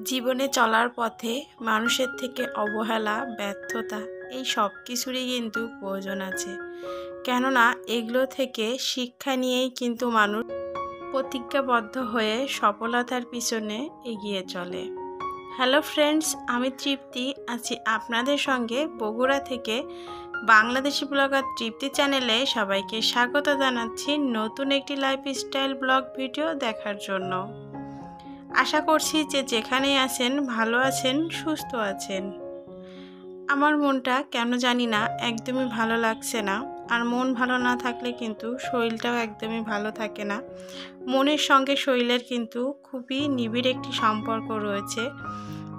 জীবনে চলার পথে মানুষের থেকে অবহেলা, ব্যর্থতা এই সব কিছুরই কিন্তু প্রয়োজন আছে। কেননা এগুলো থেকে শিক্ষা নিয়েই কিন্তু মানুষ প্রতিজ্ঞাবদ্ধ হয়ে সফলতার পিছনে এগিয়ে চলে। হ্যালো ফ্রেন্ডস, আমি তৃপ্তি আছি আপনাদের সঙ্গে বগুড়া থেকে। বাংলাদেশি ব্লগার তৃপ্তি চ্যানেলে সবাইকে স্বাগত জানাচ্ছি নতুন একটি লাইফস্টাইল ব্লগ ভিডিও দেখার জন্য। আশা করছি যে যেখানেই আছেন ভালো আছেন, সুস্থ আছেন। আমার মনটা কেন জানি না একদমই ভালো লাগছে না। আর মন ভালো না থাকলে কিন্তু শরীরটাও একদমই ভালো থাকে না। মনের সঙ্গে শরীরের কিন্তু খুবই নিবিড় একটি সম্পর্ক রয়েছে।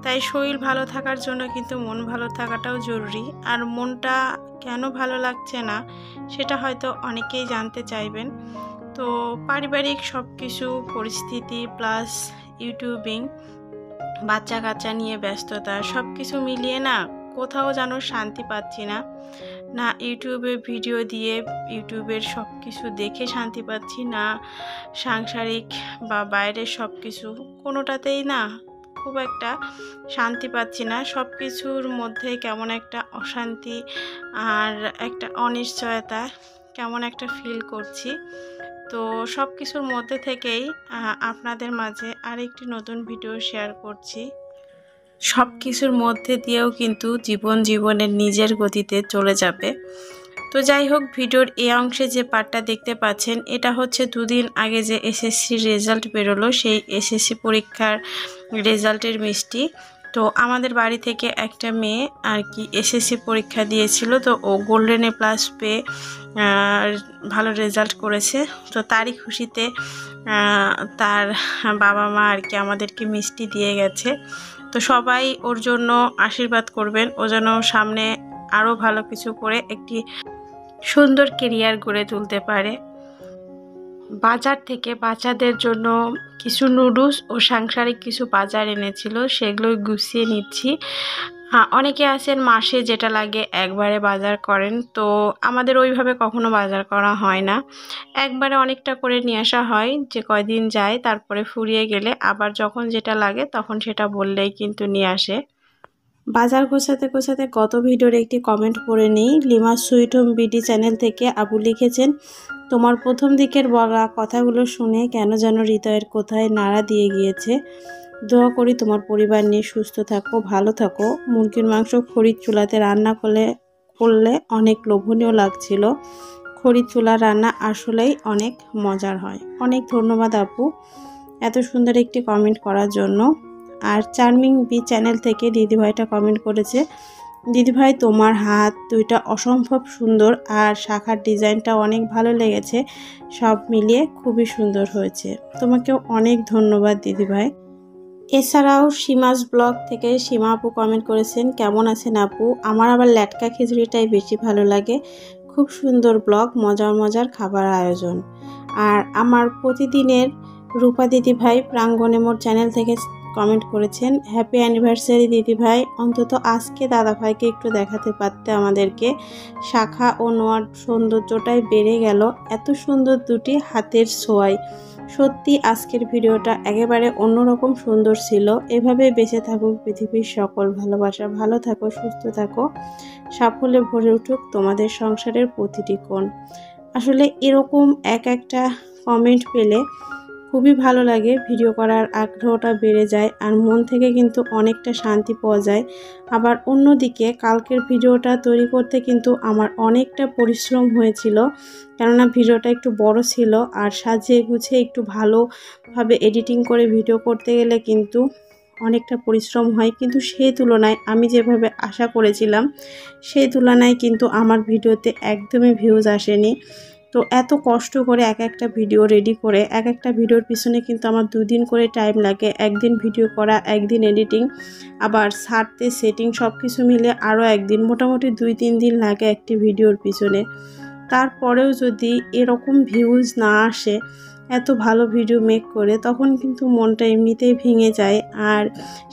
তাই শরীর ভালো থাকার জন্য কিন্তু মন ভালো থাকাটাও জরুরি। আর মনটা কেন ভালো লাগছে না সেটা হয়তো অনেকেই জানতে চাইবেন। তো পারিবারিক সব কিছু পরিস্থিতি প্লাস ইউটিউবিং, বাচ্চা কাচ্চা নিয়ে ব্যস্ততা, সব কিছু মিলিয়ে না কোথাও যেন শান্তি পাচ্ছি না। না ইউটিউবে ভিডিও দিয়ে ইউটিউবের সব কিছু দেখে শান্তি পাচ্ছি, না সাংসারিক বা বাইরের সব কিছু কোনোটাতেই না খুব একটা শান্তি পাচ্ছি না। সব কিছুর মধ্যে কেমন একটা অশান্তি আর একটা অনিশ্চয়তা কেমন একটা ফিল করছি। তো সব কিছুর মধ্যে থেকেই আপনাদের মাঝে আরেকটি নতুন ভিডিও শেয়ার করছি। সব কিছুর মধ্যে দিয়েও কিন্তু জীবনের নিজের গতিতে চলে যাবে। তো যাই হোক, ভিডিওর এই অংশে যে পার্টটা দেখতে পাচ্ছেন এটা হচ্ছে দুদিন আগে যে এসএসসি রেজাল্ট বেরোলো, সেই এসএসসি পরীক্ষার রেজাল্টের মিষ্টি। তো আমাদের বাড়ি থেকে একটা মেয়ে আর কি এসএসসি পরীক্ষা দিয়েছিল, তো ও গোল্ডেন এ প্লাস পেয়ে ভালো রেজাল্ট করেছে। তো তারই খুশিতে তার বাবা মা আর কি আমাদেরকে মিষ্টি দিয়ে গেছে। তো সবাই ওর জন্য আশীর্বাদ করবেন, ও যেন সামনে আরও ভালো কিছু করে একটি সুন্দর কেরিয়ার গড়ে তুলতে পারে। বাজার থেকে বাচ্চাদের জন্য কিছু নুডলস ও সাংসারিক কিছু বাজার এনেছিল, সেগুলো গুছিয়ে নিচ্ছি। অনেকে আছেন মাসে যেটা লাগে একবারে বাজার করেন, তো আমাদের ওইভাবে কখনো বাজার করা হয় না। একবারে অনেকটা করে নিয়ে আসা হয়, যে কয়দিন যায় তারপরে ফুরিয়ে গেলে আবার যখন যেটা লাগে তখন সেটা বললেই কিন্তু নিয়ে আসে। বাজার গোছাতে গোছাতে গত ভিডিওর একটি কমেন্ট পড়ে নিই। Lima sweet home BD channel থেকে আপু লিখেছেন, তোমার প্রথম দিকের বলা কথাগুলো শুনে কেন যেন হৃদয়ের কোথায় নাড়া দিয়ে গিয়েছে। দোয়া করি তোমার পরিবার নিয়ে সুস্থ থাকো, ভালো থাকো। মুরগির মাংস খড়ির চুলাতে রান্না করলে অনেক লোভনীয় লাগছিল। খড়ির চুলার রান্না আসলেই অনেক মজার হয়। অনেক ধন্যবাদ আপু এত সুন্দর একটি কমেন্ট করার জন্য। আর চার্মিং বি চ্যানেল থেকে দিদিভাইটা কমেন্ট করেছে, দিদিভাই তোমার হাত দুইটা অসম্ভব সুন্দর আর শাখার ডিজাইনটা অনেক ভালো লেগেছে, সব মিলিয়ে খুবই সুন্দর হয়েছে। তোমাকেও অনেক ধন্যবাদ দিদিভাই। এছাড়াও সীমাস ব্লগ থেকে সীমা আপু কমেন্ট করেছেন, কেমন আছেন আপু? আমার আবার ল্যাটকা খিচুড়িটাই বেশি ভালো লাগে, খুব সুন্দর ব্লগ, মজার মজার খাবার আয়োজন। আর আমার প্রতিদিনের রূপা দিদিভাই প্রাঙ্গণে মোর চ্যানেল থেকে কমেন্ট করেছেন, হ্যাপি অ্যানিভার্সারি দিদিভাই, অন্তত আজকে দাদাভাইকে একটু দেখাতে পারতে আমাদেরকে। শাখা ও নোয়ার সৌন্দর্যটাই বেড়ে গেল, এত সুন্দর দুটি হাতের ছোঁয়ায়। সত্যি আজকের ভিডিওটা একেবারে অন্যরকম সুন্দর ছিল। এভাবে বেঁচে থাকুক পৃথিবীর সকল ভালোবাসা, ভালো থাকো, সুস্থ থাকো, সাফল্যে ভরে উঠুক তোমাদের সংসারের প্রতিটি কোণ। আসলে এরকম একটা কমেন্ট পেলে খুবই ভালো লাগে, ভিডিও করার আগ্রহটা বেড়ে যায় আর মন থেকে কিন্তু অনেকটা শান্তি পাওয়া যায়। আবার অন্যদিকে কালকের ভিডিওটা তৈরি করতে কিন্তু আমার অনেকটা পরিশ্রম হয়েছিল, কেননা ভিডিওটা একটু বড় ছিল আর সাজিয়ে গুছিয়ে একটু ভালোভাবে এডিটিং করে ভিডিও করতে গেলে কিন্তু অনেকটা পরিশ্রম হয়। কিন্তু সেই তুলনায় আমি যেভাবে আশা করেছিলাম সেই তুলনায় কিন্তু আমার ভিডিওতে একদমই ভিউজ আসেনি। তো এত কষ্ট করে একটা ভিডিও রেডি করে একটা ভিডিওর পিছনে কিন্তু আমার 2 দিন করে টাইম লাগে। একদিন ভিডিও করা, একদিন এডিটিং, আবার ছাড়তে সেটিং, সব কিছু মিলে আরও একদিন, মোটামুটি 2-3 দিন লাগে একটি ভিডিওর পিছনে। তারপরেও যদি এরকম ভিউজ না আসে এত ভালো ভিডিও মেক করে, তখন কিন্তু মনটা এমনিতেই ভেঙে যায়। আর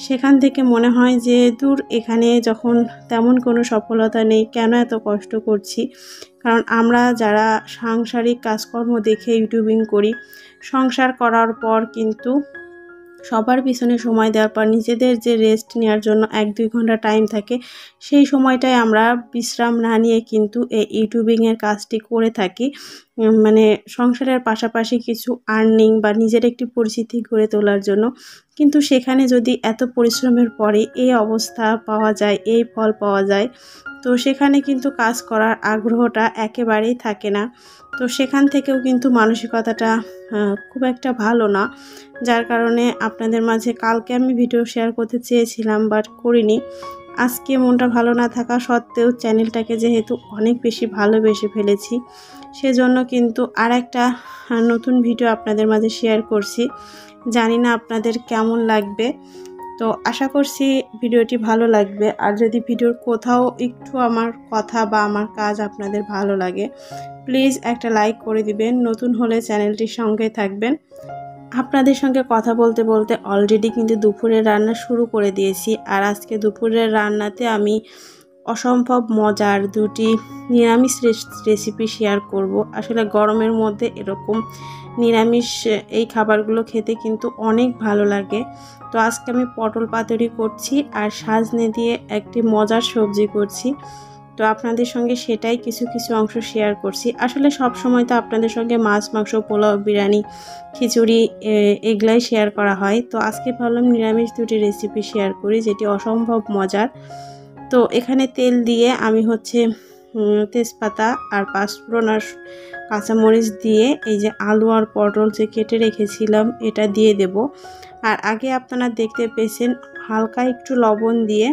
সেখান থেকে মনে হয় যে দূর, এখানে যখন তেমন কোনো সফলতা নেই কেন এত কষ্ট করছি। কারণ আমরা যারা সাংসারিক কাজকর্ম দেখে ইউটিউবিং করি, সংসার করার পর কিন্তু সবার পিছনে সময় দেওয়ার পর নিজেদের যে রেস্ট নেওয়ার জন্য 1-2 ঘন্টা টাইম থাকে, সেই সময়টায় আমরা বিশ্রাম না নিয়ে কিন্তু এই ইউটিউবিংয়ের কাজটি করে থাকি। মানে সংসারের পাশাপাশি কিছু আর্নিং বা নিজের একটি পরিচিতি গড়ে তোলার জন্য। কিন্তু সেখানে যদি এত পরিশ্রমের পরে এই অবস্থা পাওয়া যায়, এই ফল পাওয়া যায়, তো সেখানে কিন্তু কাজ করার আগ্রহটা একেবারেই থাকে না। তো সেখান থেকেও কিন্তু মানসিকতাটা খুব একটা ভালো না, যার কারণে আপনাদের মাঝে কালকে আমি ভিডিও শেয়ার করতে চেয়েছিলাম বাট করিনি। আজকে মনটা ভালো না থাকা সত্ত্বেও চ্যানেলটাকে যেহেতু অনেক বেশি ভালোবেসে ফেলেছি, সেজন্য কিন্তু আর একটা নতুন ভিডিও আপনাদের মাঝে শেয়ার করছি। জানি না আপনাদের কেমন লাগবে, তো আশা করছি ভিডিওটি ভালো লাগবে। আর যদি ভিডিওর কোথাও একটু আমার কথা বা আমার কাজ আপনাদের ভালো লাগে, প্লিজ একটা লাইক করে দিবেন। নতুন হলে চ্যানেলটির সঙ্গে থাকবেন। আপনাদের সঙ্গে কথা বলতে বলতে অলরেডি কিন্তু দুপুরের রান্না শুরু করে দিয়েছি। আর আজকে দুপুরের রান্নাতে আমি অসম্ভব মজার দুটি নিরামিষ রেসিপি শেয়ার করব। আসলে গরমের মধ্যে এরকম নিরামিষ এই খাবারগুলো খেতে কিন্তু অনেক ভালো লাগে। তো আজকে আমি পটল পাতুরি করছি আর সাজনে দিয়ে একটি মজার সবজি করছি। তো আপনাদের সঙ্গে সেটাই কিছু কিছু অংশ শেয়ার করছি। আসলে সব সময় তো আপনাদের সঙ্গে মাছ, মাংস, পোলাও, বিরিয়ানি, খিচুড়ি এগুলাই শেয়ার করা হয়। তো আজকে ভাবলাম নিরামিষ দুটি রেসিপি শেয়ার করি, যেটি অসম্ভব মজার। তো এখানে তেল দিয়ে আমি হচ্ছে তেজপাতা আর পাঁচফোড়ন আর কাঁচামরিচ দিয়ে এই যে আলু আর পটল যে কেটে রেখেছিলাম এটা দিয়ে দেব। আর আগে আপনারা দেখতে পেয়েছেন হালকা একটু লবণ দিয়ে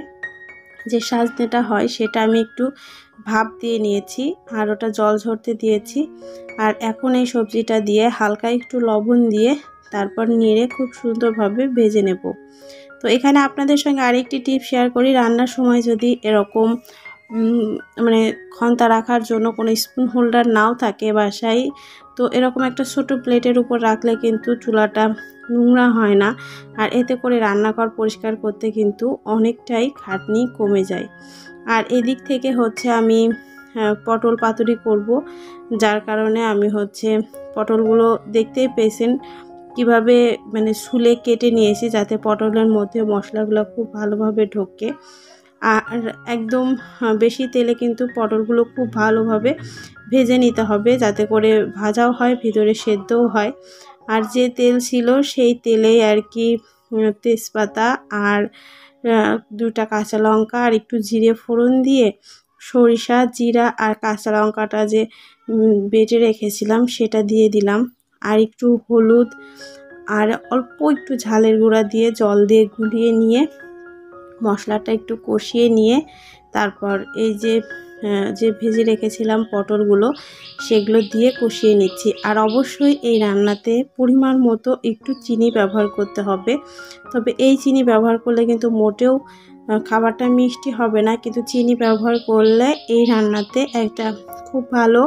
যে সাজনেটা হয় সেটা আমি একটু ভাপ দিয়ে নিয়েছি আর ওটা জল ঝরতে দিয়েছি। আর এখন এই সবজিটা দিয়ে হালকা একটু লবণ দিয়ে তারপর নেড়ে খুব সুন্দরভাবে ভেজে নেব। তো এখানে আপনাদের সঙ্গে আরেকটি টিপ শেয়ার করি। রান্নার সময় যদি এরকম মানে খন্তা রাখার জন্য কোনো স্পুন হোল্ডার নাও থাকে বাসায়, তো এরকম একটা ছোট প্লেটের উপর রাখলে কিন্তু চুলাটা নোংরা হয় না। আর এতে করে রান্নাঘর পরিষ্কার করতে কিন্তু অনেকটাই খাটনি কমে যায়। আর এদিক থেকে হচ্ছে আমি পটল পাতুরি করব, যার কারণে আমি হচ্ছে পটলগুলো দেখতেই পেয়েছেন কিভাবে মানে ছুলে কেটে নিয়েছি, যাতে পটলের মধ্যে মশলাগুলো খুব ভালোভাবে ঢোকে। আর একদম বেশি তেলে কিন্তু পটলগুলো খুব ভালোভাবে ভেজে নিতে হবে, যাতে করে ভাজাও হয়, ভিতরে সেদ্ধও হয়। আর যে তেল ছিল সেই তেলেই আর কি তেজপাতা আর 2টা কাঁচা লঙ্কা আর একটু জিরে ফোড়ন দিয়ে সরিষা, জিরা আর কাঁচা লঙ্কাটা যে বেটে রেখেছিলাম সেটা দিয়ে দিলাম। আর একটু হলুদ আর অল্প একটু ঝালের গুঁড়া দিয়ে জল দিয়ে গুলিয়ে নিয়ে মশলাটা একটু কষিয়ে নিয়ে তারপর এই যে ভেজে রেখেছিলাম পটলগুলো সেগুলো দিয়ে কষিয়ে নিচ্ছি। আর অবশ্যই এই রান্নাতে পরিমাণ মতো একটু চিনি ব্যবহার করতে হবে। তবে এই চিনি ব্যবহার করলে কিন্তু মোটেও খাবারটা মিষ্টি হবে না, কিন্তু চিনি ব্যবহার করলে এই রান্নাতে একটা খুব ভালো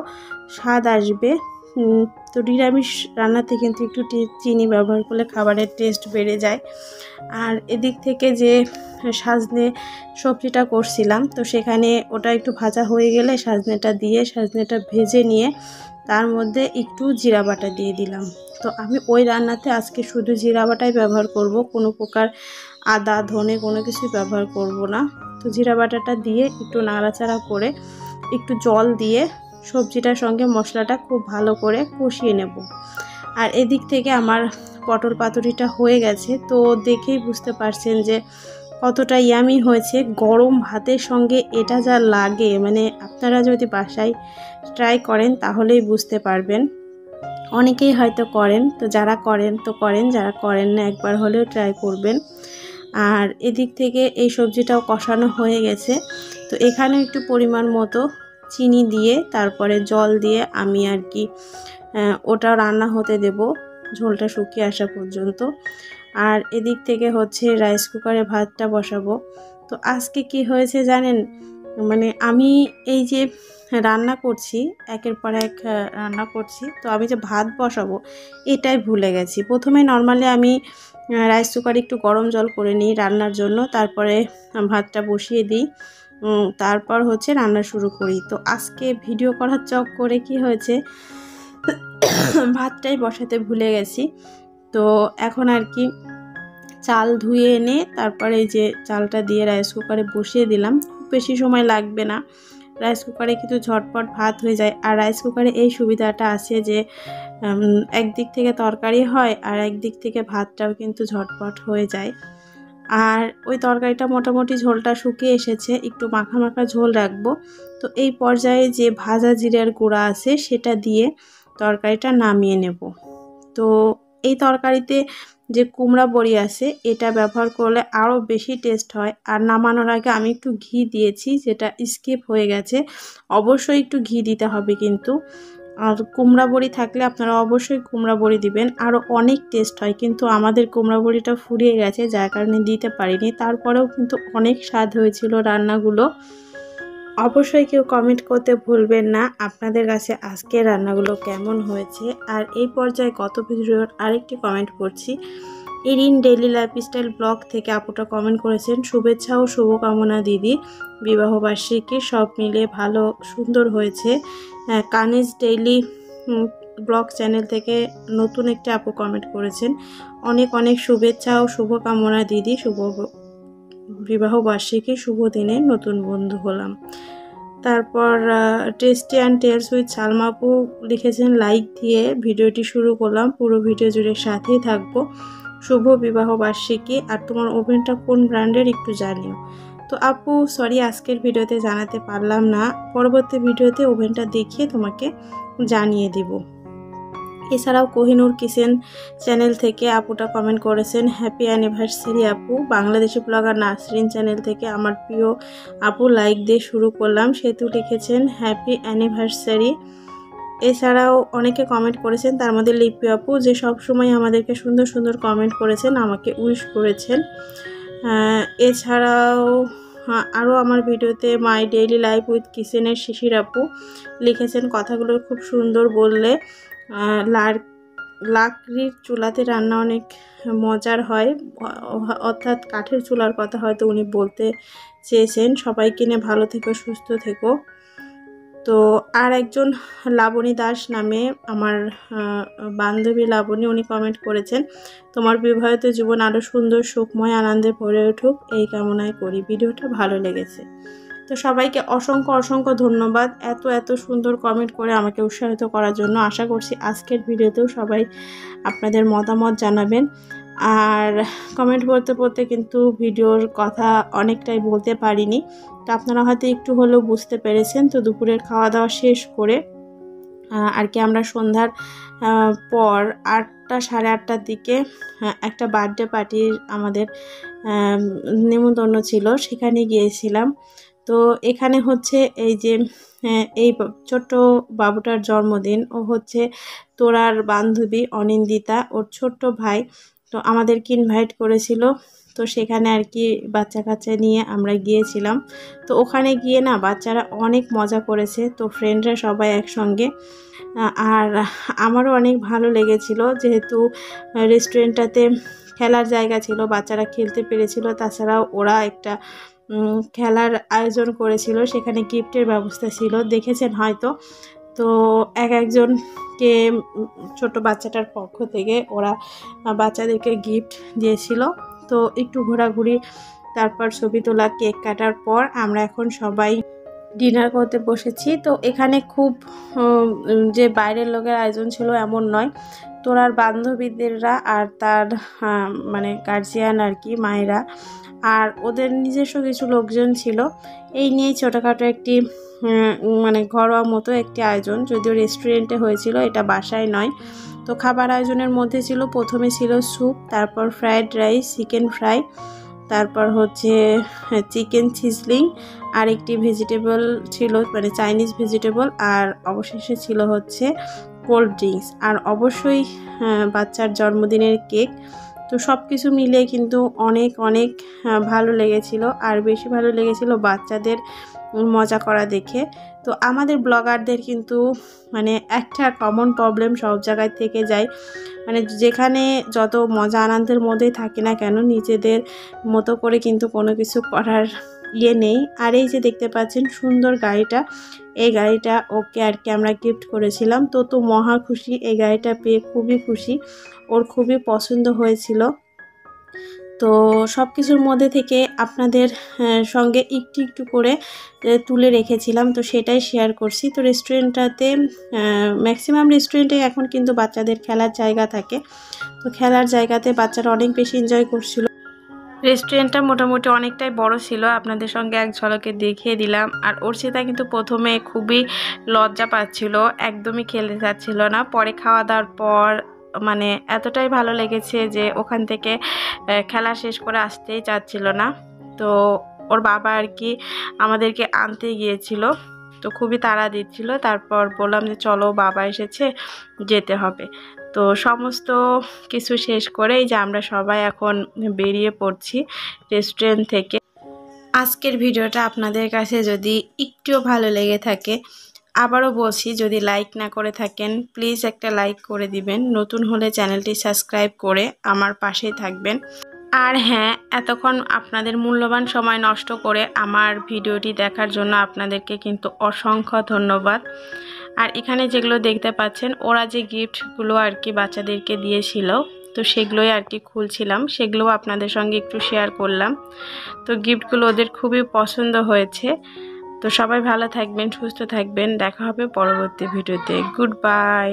স্বাদ আসবে। তো নিরামিষ রান্নাতে কিন্তু একটু চিনি ব্যবহার করলে খাবারের টেস্ট বেড়ে যায়। আর এদিক থেকে যে সাজনে সবজিটা করছিলাম, তো সেখানে ওটা একটু ভাজা হয়ে গেলে সাজনেটা দিয়ে সাজনেটা ভেজে নিয়ে তার মধ্যে একটু জিরা বাটা দিয়ে দিলাম। তো আমি ওই রান্নাতে আজকে শুধু জিরা বাটাই ব্যবহার করব, কোনো প্রকার আদা ধনে কোনো কিছু ব্যবহার করব না। তো জিরা বাটাটা দিয়ে একটু নাড়াচাড়া করে একটু জল দিয়ে সবজিটার সঙ্গে মশলাটা খুব ভালো করে কষিয়ে নেব। আর এদিক থেকে আমার পটল পাতুরিটা হয়ে গেছে। তো দেখেই বুঝতে পারছেন যে কতটা ইয়ামি হয়েছে। গরম ভাতের সঙ্গে এটা যা লাগে, মানে আপনারা যদি বাসায় ট্রাই করেন তাহলেই বুঝতে পারবেন। অনেকেই হয়তো করেন, তো যারা করেন তো করেন, যারা করেন না একবার হলেও ট্রাই করবেন। আর এদিক থেকে এই সবজিটাও কষানো হয়ে গেছে। তো এখানে একটু পরিমাণ মতো চিনি দিয়ে তারপরে জল দিয়ে আমি আর কি ওটা রান্না হতে দেব ঝোলটা শুকিয়ে আসা পর্যন্ত। আর এদিক থেকে হচ্ছে রাইস কুকারে ভাতটা বসাবো। তো আজকে কি হয়েছে জানেন, মানে আমি এই যে রান্না করছি একের পর এক রান্না করছি, তো আমি যে ভাত বসাবো এটাই ভুলে গেছি। প্রথমে নর্মালি আমি রাইস কুকারে একটু গরম জল করে নিই রান্নার জন্য, তারপরে ভাতটা বসিয়ে দিই, তারপর হচ্ছে রান্না শুরু করি। তো আজকে ভিডিও করার চক করে কি হয়েছে, ভাতটাই বসাতে ভুলে গেছি। তো এখন আর কি চাল ধুয়ে এনে তারপরে এই যে চালটা দিয়ে রাইস কুকারে বসিয়ে দিলাম। খুব বেশি সময় লাগবে না, রাইস কুকারে কিন্তু ঝটপট ভাত হয়ে যায়। আর রাইস কুকারে এই সুবিধাটা আছে যে একদিক থেকে তরকারি হয় আর একদিক থেকে ভাতটাও কিন্তু ঝটপট হয়ে যায়। আর ওই তরকারিটা মোটামুটি ঝোলটা শুকিয়ে এসেছে, একটু মাখা মাখা ঝোল রাখবো। তো এই পর্যায়ে যে ভাজা জিরার গুঁড়া আছে সেটা দিয়ে তরকারিটা নামিয়ে নেব। তো এই তরকারিতে যে কুমড়া বড়ি আছে এটা ব্যবহার করলে আরও বেশি টেস্ট হয়। আর নামানোর আগে আমি একটু ঘি দিয়েছি, যেটা স্কিপ হয়ে গেছে। অবশ্যই একটু ঘি দিতে হবে কিন্তু। আর কুমড়া বড়ি থাকলে আপনারা অবশ্যই কুমড়া বড়ি দিবেন, আরও অনেক টেস্ট হয়। কিন্তু আমাদের কুমড়া বড়িটা ফুরিয়ে গেছে, যার কারণে দিতে পারিনি। তারপরেও কিন্তু অনেক স্বাদ হয়েছিল রান্নাগুলো। অবশ্যই কেউ কমেন্ট করতে ভুলবেন না আপনাদের কাছে আজকের রান্নাগুলো কেমন হয়েছে। আর এই পর্যায়ে গত ভিডিওর আরেকটি কমেন্ট করছি। ইরিন ডেইলি লাইফস্টাইল ব্লগ থেকে আপুটা কমেন্ট করেছেন, শুভেচ্ছা ও শুভকামনা দিদি, বিবাহবার্ষিকী সব মিলিয়ে ভালো সুন্দর হয়েছে। কানিজ ডেইলি ব্লগ চ্যানেল থেকে নতুন একটি আপু কমেন্ট করেছেন, অনেক অনেক শুভেচ্ছা ও শুভকামনা দিদি, শুভ বিবাহবার্ষিকী শুভ দিনে নতুন বন্ধু হলাম। তারপর tasty and tales with Salma আপু লিখেছেন, লাইক দিয়ে ভিডিওটি শুরু করলাম, পুরো ভিডিও জুড়ে সাথেই থাকবো, শুভ বিবাহবার্ষিকী। আর তোমার ওভেনটা কোন ব্র্যান্ডের একটু জানিও। তো আপু সরি, আজকের ভিডিওতে জানাতে পারলাম না, পরবর্তী ভিডিওতে ওভেনটা দেখিয়ে তোমাকে জানিয়ে দিব। এছাড়াও কোহিনুর কিচেন চ্যানেল থেকে আপুটা কমেন্ট করেছেন, হ্যাপি অ্যানিভার্সারি আপু। বাংলাদেশি ব্লগার নাসরিন চ্যানেল থেকে আমার প্রিয় আপু, লাইক দিয়ে শুরু করলাম, সেতু লিখেছেন হ্যাপি অ্যানিভার্সারি। এছাড়াও অনেকে কমেন্ট করেছেন, তার মধ্যে লিপি আপু যে সবসময় আমাদেরকে সুন্দর সুন্দর কমেন্ট করেছেন, আমাকে উইশ করেছেন। এছাড়াও আরও আমার ভিডিওতে মাই ডেইলি লাইফ উইথ কিচেনের শিশির আপু লিখেছেন, কথাগুলো খুব সুন্দর বললে, লাকড়ির চুলাতে রান্না অনেক মজার হয়, অর্থাৎ কাঠের চুলার কথা হয়তো উনি বলতে চেয়েছেন। সবাইকে নিয়ে ভালো থেকো, সুস্থ থেকো। তো আর একজন লাবণী দাস নামে আমার বান্ধবী লাবণী, উনি কমেন্ট করেছেন, তোমার বিবাহিত জীবন আরও সুন্দর সুখময় আনন্দে ভরে উঠুক এই কামনায় করি, ভিডিওটা ভালো লেগেছে। তো সবাইকে অসংখ্য অসংখ্য ধন্যবাদ এত এত সুন্দর কমেন্ট করে আমাকে উৎসাহিত করার জন্য। আশা করছি আজকের ভিডিওতেও সবাই আপনাদের মতামত জানাবেন। আর কমেন্ট পড়তে পড়তে কিন্তু ভিডিওর কথা অনেকটাই বলতে পারিনি, তো আপনারা হয়তো একটু হলেও বুঝতে পেরেছেন। তো দুপুরের খাওয়া দাওয়া শেষ করে আর কি আমরা সন্ধ্যার পর 8টা সাড়ে 8টার দিকে একটা বার্থডে পার্টির আমাদের নিমন্ত্রণ ছিল, সেখানে গিয়েছিলাম। তো এখানে হচ্ছে এই যে এই ছোট্ট বাবুটার জন্মদিন, ও হচ্ছে তোরার বান্ধবী অনিন্দিতা, ওর ছোট্ট ভাই। তো আমাদেরকে ইনভাইট করেছিল, তো সেখানে আর কি বাচ্চা কাচ্চা নিয়ে আমরা গিয়েছিলাম। তো ওখানে গিয়ে না বাচ্চারা অনেক মজা করেছে, তো ফ্রেন্ডরা সবাই একসঙ্গে। আর আমারও অনেক ভালো লেগেছিল, যেহেতু রেস্টুরেন্টটাতে খেলার জায়গা ছিল, বাচ্চারা খেলতে পেরেছিল। তাছাড়াও ওরা একটা খেলার আয়োজন করেছিল, সেখানে গিফটের ব্যবস্থা ছিল, দেখেছেন হয়তো। তো একজনকে ছোট বাচ্চাটার পক্ষ থেকে ওরা বাচ্চাদেরকে গিফট দিয়েছিল। তো একটু ঘোরাঘুরি, তারপর ছবি তোলা, কেক কাটার পর আমরা এখন সবাই ডিনার করতে বসেছি। তো এখানে খুব যে বাইরের লোকের আয়োজন ছিল এমন নয়, তোরার বান্ধবীদেররা আর তার মানে গার্জিয়ান আর কি, মায়েরা আর ওদের নিজস্ব কিছু লোকজন ছিল। এই নিয়েই ছোটোখাটো একটি মানে ঘরোয়া মতো একটি আয়োজন, যদিও রেস্টুরেন্টে হয়েছিল, এটা বাসায় নয়। তো খাবার আয়োজনের মধ্যে ছিল, প্রথমে ছিল স্যুপ, তারপর ফ্রায়েড রাইস, চিকেন ফ্রাই, তারপর হচ্ছে চিকেন সিজলিং, আর একটি ভেজিটেবল ছিল মানে চাইনিজ ভেজিটেবল, আর অবশেষে ছিল হচ্ছে কোল্ড ড্রিঙ্কস, আর অবশ্যই বাচ্চার জন্মদিনের কেক। তো সব কিছু মিলিয়ে কিন্তু অনেক অনেক ভালো লেগেছিল। আর বেশি ভালো লেগেছিল বাচ্চাদের মজা করা দেখে। তো আমাদের ব্লগারদের কিন্তু মানে একটা কমন প্রবলেম সব জায়গায় থেকে যায়, মানে যেখানে যত মজা আনন্দের মধ্যেই থাকি না কেন, নিজেদের মতো করে কিন্তু কোনো কিছু করার নেই। আর এই যে দেখতে পাচ্ছেন সুন্দর গাড়িটা, এই গাড়িটা ওকে আর কি আমরা গিফট করেছিলাম। তো মহা খুশি, এই গাড়িটা পেয়ে খুবই খুশি, ওর খুবই পছন্দ হয়েছিল। তো সব কিছুর মধ্যে থেকে আপনাদের সঙ্গে একটু একটু করে তুলে রেখেছিলাম, তো সেটাই শেয়ার করছি। তো রেস্টুরেন্টটাতে ম্যাক্সিমাম রেস্টুরেন্টে এখন কিন্তু বাচ্চাদের খেলার জায়গা থাকে, তো খেলার জায়গাতে বাচ্চারা অনেক বেশি এনজয় করছিল। রেস্টুরেন্টটা মোটামুটি অনেকটাই বড় ছিল, আপনাদের সঙ্গে এক ঝলকে দেখিয়ে দিলাম। আর অর্চিতা কিন্তু প্রথমে খুবই লজ্জা পাচ্ছিল, একদমই খেলতে চাচ্ছিল না। পরে খাওয়া দাওয়ার পর মানে এতটাই ভালো লেগেছে যে ওখান থেকে খেলা শেষ করে আসতেই চাচ্ছিল না। তো ওর বাবা আর কি আমাদেরকে আনতে গিয়েছিল, তো খুবই তাড়া দিচ্ছিল। তারপর বললাম যে চলো বাবা এসেছে, যেতে হবে। তো সমস্ত কিছু শেষ করে এই যে আমরা সবাই এখন বেরিয়ে পড়ছি রেস্টুরেন্ট থেকে। আজকের ভিডিওটা আপনাদের কাছে যদি একটুও ভালো লেগে থাকে, আবারও বলছি, যদি লাইক না করে থাকেন প্লিজ একটা লাইক করে দিবেন। নতুন হলে চ্যানেলটি সাবস্ক্রাইব করে আমার পাশেই থাকবেন। আর হ্যাঁ, এতক্ষণ আপনাদের মূল্যবান সময় নষ্ট করে আমার ভিডিওটি দেখার জন্য আপনাদেরকে কিন্তু অসংখ্য ধন্যবাদ। আর এখানে যেগুলো দেখতে পাচ্ছেন, ওরা যে গিফটগুলো আর কি বাচ্চাদেরকে দিয়েছিল, তো সেগুলোই আর কি খুলছিলাম, সেগুলো আপনাদের সঙ্গে একটু শেয়ার করলাম। তো গিফটগুলো ওদের খুবই পছন্দ হয়েছে। তো সবাই ভালো থাকবেন, সুস্থ থাকবেন, দেখা হবে পরবর্তী ভিডিওতে। Good bye.